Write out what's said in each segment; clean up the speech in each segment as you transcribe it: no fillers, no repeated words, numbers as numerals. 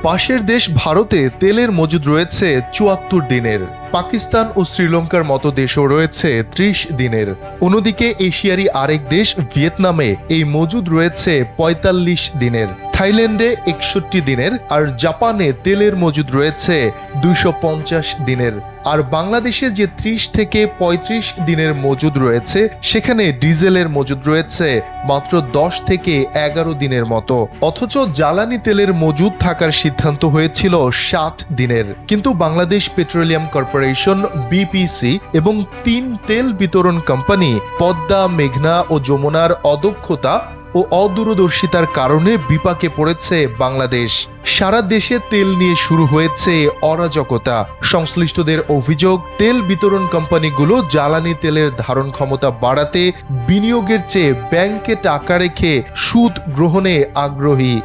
পাশের দেশ ভারতে তেলের মজুদ রয়েছে ৭৪ দিনের। পাকিস্তান ও শ্রীলঙ্কার মতো দেশও রয়েছে ৩০ দিনের। অন্যদিকে এশিয়ারই আরেক দেশ ভিয়েতনামে এই মজুদ রয়েছে ৪৫ দিনের। থাইল্যান্ডে ৬১ দিনের, আর জাপানে তেলের মজুদ রয়েছে ২৫০ দিনের। আর বাংলাদেশে যে ৩০ থেকে ৩৫ দিনের মজুদ রয়েছে, সেখানে ডিজেলের মজুদ রয়েছে মাত্র ১০ থেকে ১১ দিনের মতো। অথচ জ্বালানি তেলের মজুদ থাকার সিদ্ধান্ত হয়েছিল ৬০ দিনের। কিন্তু বাংলাদেশ পেট্রোলিয়াম কর্পোরেশন বিপিসি এবং ৩ তেল বিতরণ কোম্পানি পদ্মা, মেঘনা ও যমুনার অদক্ষতা ও অদূরদর্শিতার কারণে বিপাকে পড়েছে বাংলাদেশ। সারা দেশে তেল নিয়ে শুরু হয়েছে অরাজকতা। সংশ্লিষ্টদের অভিযোগ, তেল বিতরণ কোম্পানিগুলো জ্বালানি তেলের ধারণ ক্ষমতা বাড়াতে বিনিয়োগের চেয়ে ব্যাংকে টাকা রেখে সুদ গ্রহণে আগ্রহী।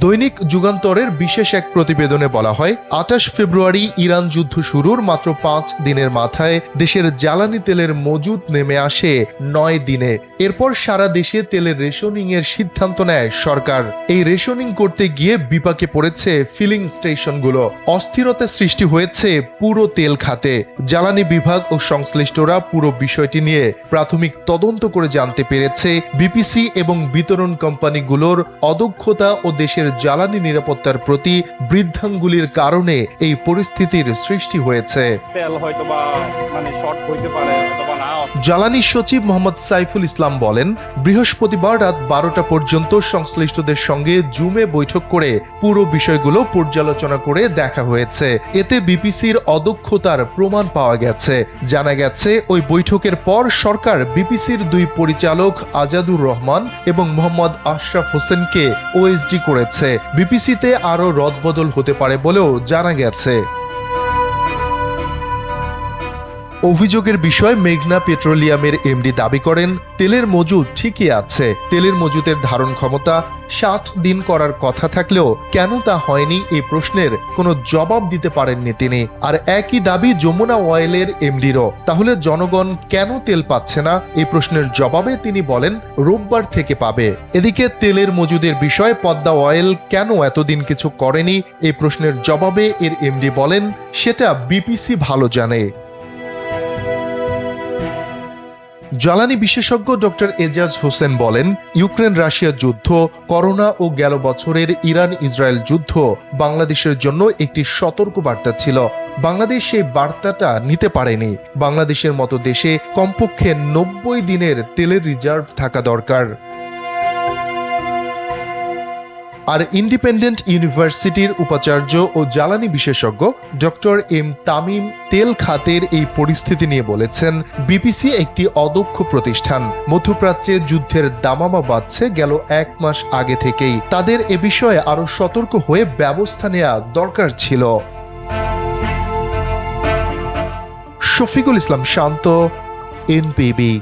দৈনিক যুগান্তরের বিশেষ এক প্রতিবেদনে বলা হয়, ২৮ ফেব্রুয়ারি ইরান যুদ্ধ শুরুর মাত্র ৫ দিনের মাথায় দেশের জ্বালানি তেলের মজুদ নেমে আসে ৯ দিনে। এরপর সারা দেশে তেলের রেশনিং এর সিদ্ধান্ত নেয় সরকার। এই রেশনিং করতে গিয়ে বিপাকে পড়েছে ফিলিং স্টেশনগুলো। অস্থিরতা সৃষ্টি হয়েছে পুরো তেল খাতে। জ্বালানি বিভাগ ও সংশ্লিষ্টরা পুরো বিষয়টি নিয়ে প্রাথমিক তদন্ত করে জানতে পেরেছে, বিপিসি এবং বিতরণ কোম্পানিগুলোর অদক্ষতা ও দেশের জ্বালানি নিরাপত্তার প্রতি বৃদ্ধাঙ্গুলির কারণে এই পরিস্থিতির সৃষ্টি হয়েছে। তেল হয়তোবা শর্ট হইতে পারে অথবা না। জ্বালানি সচিব মোহাম্মদ সাইফুল ইসলাম বলেন, বৃহস্পতিবার রাত ১২টা পর্যন্ত সংশ্লিষ্টদের সঙ্গে জুমে বৈঠক করে পুরো বিষয়গুলো পর্যালোচনা করে দেখা হয়েছে। এতে বিপিসির অদক্ষতার প্রমাণ পাওয়া গেছে। জানা গেছে, ওই বৈঠকের পর সরকার বিপিসির ২ পরিচালক আজাদুর রহমান এবং মোহাম্মদ আশরাফ হোসেনকে ওএসডি করেছে। বিপিসিতে আরও রদবদল হতে পারে বলেও জানা গেছে। অভিযোগের বিষয় মেঘনা পেট্রোলিয়ামের এমডি দাবি করেন, তেলের মজুদ ঠিকই আছে। তেলের মজুদের ধারণ ক্ষমতা ৬০ দিন করার কথা থাকলেও কেন তা হয়নি, এই প্রশ্নের কোনো জবাব দিতে পারেননি তিনি। আর একই দাবি যমুনা অয়েলের এমডিরও। তাহলে জনগণ কেন তেল পাচ্ছে না, এই প্রশ্নের জবাবে তিনি বলেন, রোববার থেকে পাবে। এদিকে তেলের মজুদের বিষয়ে পদ্মা অয়েল কেন এতদিন কিছু করেনি, এই প্রশ্নের জবাবে এর এমডি বলেন, সেটা বিপিসি ভালো জানে। জ্বালানি বিশেষজ্ঞ ডক্টর এজাজ হোসেন বলেন, ইউক্রেন রাশিয়া যুদ্ধ, করোনা ও গেল বছরের ইরান ইসরায়েল যুদ্ধ বাংলাদেশের জন্য একটি সতর্কবার্তা ছিল। বাংলাদেশ সেই বার্তাটা নিতে পারেনি। বাংলাদেশের মতো দেশে কমপক্ষে ৯০ দিনের তেলের রিজার্ভ থাকা দরকার। আর ইন্ডিপেন্ডেন্ট ইউনিভার্সিটির উপাচার্য ও জ্বালানি বিশেষজ্ঞ ডক্টর এম তামিম তেল খাতের এই পরিস্থিতি নিয়ে বলেছেন, বিপিসি একটি অদক্ষ প্রতিষ্ঠান। মধ্যপ্রাচ্যে যুদ্ধের দামামা বাজছে গেল ১ মাস আগে থেকেই। তাদের এ বিষয়ে আরো সতর্ক হয়ে ব্যবস্থা নেওয়া দরকার ছিল। শফিকুল ইসলাম শান্ত, এনপিবি।